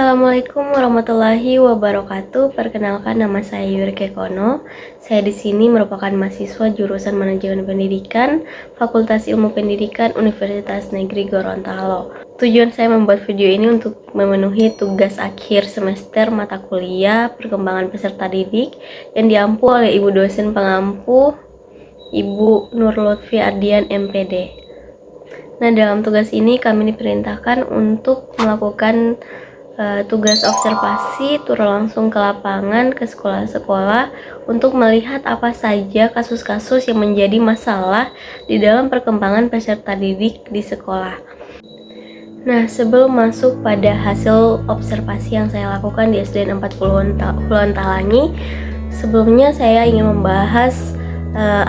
Assalamualaikum warahmatullahi wabarakatuh. Perkenalkan, nama saya Yurike Kono. Saya di sini merupakan mahasiswa jurusan Manajemen Pendidikan, Fakultas Ilmu Pendidikan Universitas Negeri Gorontalo. Tujuan saya membuat video ini untuk memenuhi tugas akhir semester mata kuliah Perkembangan Peserta Didik yang diampu oleh Ibu dosen pengampu Ibu Nur Lutfi Ardian MPD. Nah, dalam tugas ini kami diperintahkan untuk melakukan tugas observasi, turun langsung ke lapangan, ke sekolah-sekolah untuk melihat apa saja kasus-kasus yang menjadi masalah di dalam perkembangan peserta didik di sekolah. Nah, sebelum masuk pada hasil observasi yang saya lakukan di SDN 4 Puluhan Talangi, sebelumnya saya ingin membahas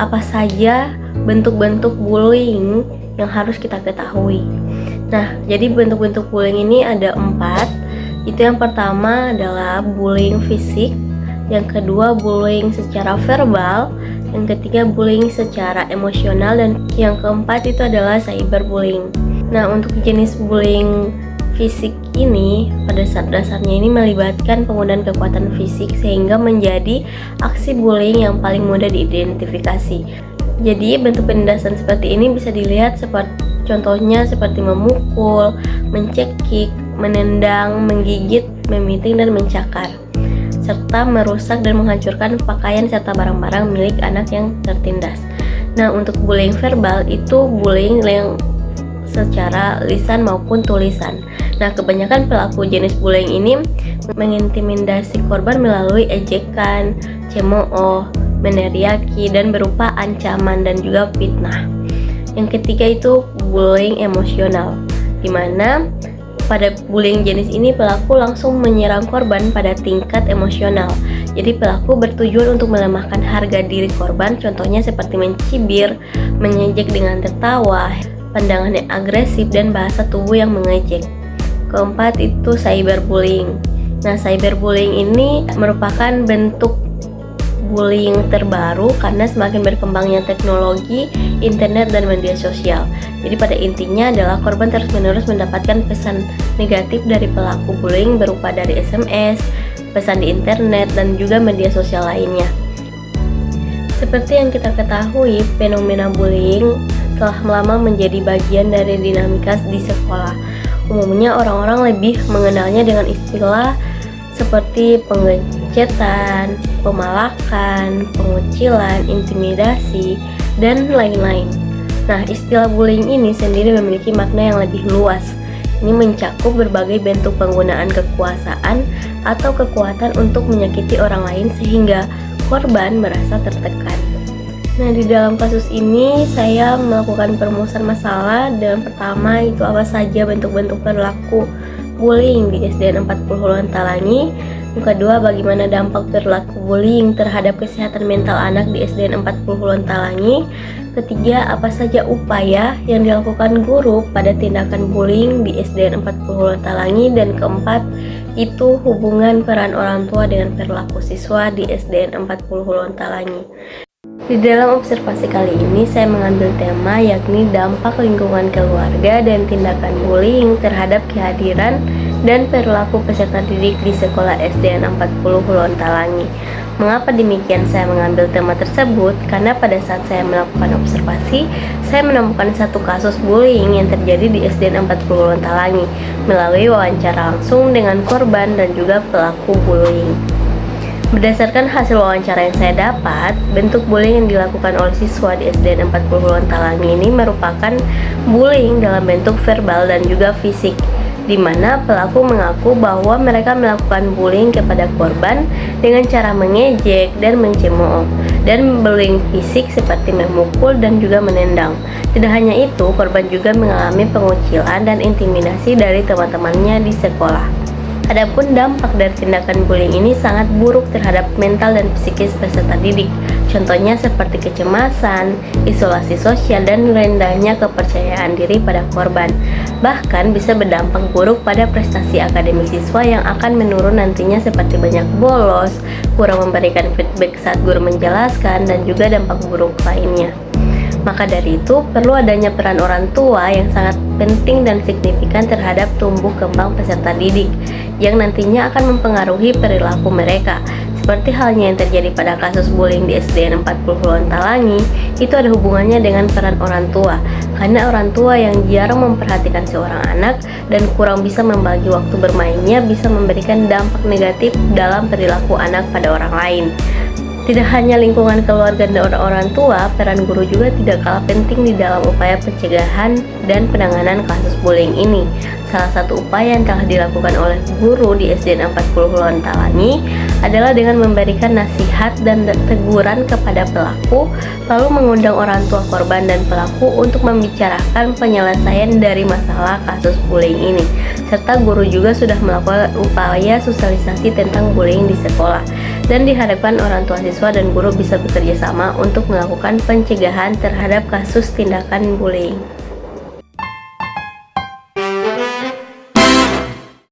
apa saja bentuk-bentuk bullying yang harus kita ketahui. Nah, jadi bentuk-bentuk bullying ini ada 4. Itu yang pertama adalah bullying fisik, yang kedua bullying secara verbal, yang ketiga bullying secara emosional, dan yang keempat itu adalah cyberbullying. Nah, untuk jenis bullying fisik ini pada dasarnya ini melibatkan penggunaan kekuatan fisik sehingga menjadi aksi bullying yang paling mudah diidentifikasi. Jadi bentuk penindasan seperti ini bisa dilihat contohnya seperti memukul, mencekik, menendang, menggigit, memiting, dan mencakar, serta merusak dan menghancurkan pakaian serta barang-barang milik anak yang tertindas. Nah, untuk bullying verbal itu bullying yang secara lisan maupun tulisan. Nah, kebanyakan pelaku jenis bullying ini mengintimidasi korban melalui ejekan, cemooh, meneriaki, dan berupa ancaman dan juga fitnah. Yang ketiga itu bullying emosional, di mana pada bullying jenis ini pelaku langsung menyerang korban pada tingkat emosional. Jadi pelaku bertujuan untuk melemahkan harga diri korban, contohnya seperti mencibir, mengejek dengan tertawa, pandangan yang agresif, dan bahasa tubuh yang mengejek. Keempat itu cyberbullying. Nah, cyberbullying ini merupakan bentuk bullying terbaru karena semakin berkembangnya teknologi, internet, dan media sosial. Jadi pada intinya adalah korban terus-menerus mendapatkan pesan negatif dari pelaku bullying berupa dari SMS, pesan di internet, dan juga media sosial lainnya. Seperti yang kita ketahui, fenomena bullying telah lama menjadi bagian dari dinamika di sekolah. Umumnya orang-orang lebih mengenalnya dengan istilah seperti pengecetan, pemalakan, pengucilan, intimidasi, dan lain-lain. Nah, istilah bullying ini sendiri memiliki makna yang lebih luas. Ini mencakup berbagai bentuk penggunaan kekuasaan atau kekuatan untuk menyakiti orang lain sehingga korban merasa tertekan. Nah, di dalam kasus ini saya melakukan perumusan masalah, dan pertama itu apa saja bentuk-bentuk perilaku bullying di SDN 4 Puluhan Talangi. Yang kedua, bagaimana dampak perilaku bullying terhadap kesehatan mental anak di SDN 4 Puluhan Talangi. Ketiga, apa saja upaya yang dilakukan guru pada tindakan bullying di SDN 4 Puluhan Talangi. Dan keempat, itu hubungan peran orang tua dengan perilaku siswa di SDN 4 Puluhan Talangi. Di dalam observasi kali ini saya mengambil tema yakni dampak lingkungan keluarga dan tindakan bullying terhadap kehadiran dan perilaku peserta didik di sekolah SDN 40 Puluhan Talangi. Mengapa demikian saya mengambil tema tersebut? Karena pada saat saya melakukan observasi, saya menemukan satu kasus bullying yang terjadi di SDN 40 Puluhan Talangi melalui wawancara langsung dengan korban dan juga pelaku bullying. Berdasarkan hasil wawancara yang saya dapat, bentuk bullying yang dilakukan oleh siswa di SDN 40 Puluhan Talangi ini merupakan bullying dalam bentuk verbal dan juga fisik, di mana pelaku mengaku bahwa mereka melakukan bullying kepada korban dengan cara mengejek dan mencemooh, dan bullying fisik seperti memukul dan juga menendang. Tidak hanya itu, korban juga mengalami pengucilan dan intimidasi dari teman-temannya di sekolah. Adapun dampak dari tindakan bullying ini sangat buruk terhadap mental dan psikis peserta didik. Contohnya seperti kecemasan, isolasi sosial, dan rendahnya kepercayaan diri pada korban. Bahkan bisa berdampak buruk pada prestasi akademik siswa yang akan menurun nantinya seperti banyak bolos, kurang memberikan feedback saat guru menjelaskan, dan juga dampak buruk lainnya. Maka dari itu, perlu adanya peran orang tua yang sangat penting dan signifikan terhadap tumbuh kembang peserta didik, yang nantinya akan mempengaruhi perilaku mereka. Seperti halnya yang terjadi pada kasus bullying di SDN 40 Lontalangi, itu ada hubungannya dengan peran orang tua. Karena orang tua yang jarang memperhatikan seorang anak dan kurang bisa membagi waktu bermainnya bisa memberikan dampak negatif dalam perilaku anak pada orang lain. Tidak hanya lingkungan keluarga dan orang tua, peran guru juga tidak kalah penting di dalam upaya pencegahan dan penanganan kasus bullying ini. Salah satu upaya yang telah dilakukan oleh guru di SDN 40 Lontalangi adalah dengan memberikan nasihat dan teguran kepada pelaku, lalu mengundang orang tua korban dan pelaku untuk membicarakan penyelesaian dari masalah kasus bullying ini. Serta guru juga sudah melakukan upaya sosialisasi tentang bullying di sekolah, dan diharapkan orang tua siswa dan guru bisa bekerja sama untuk melakukan pencegahan terhadap kasus tindakan bullying.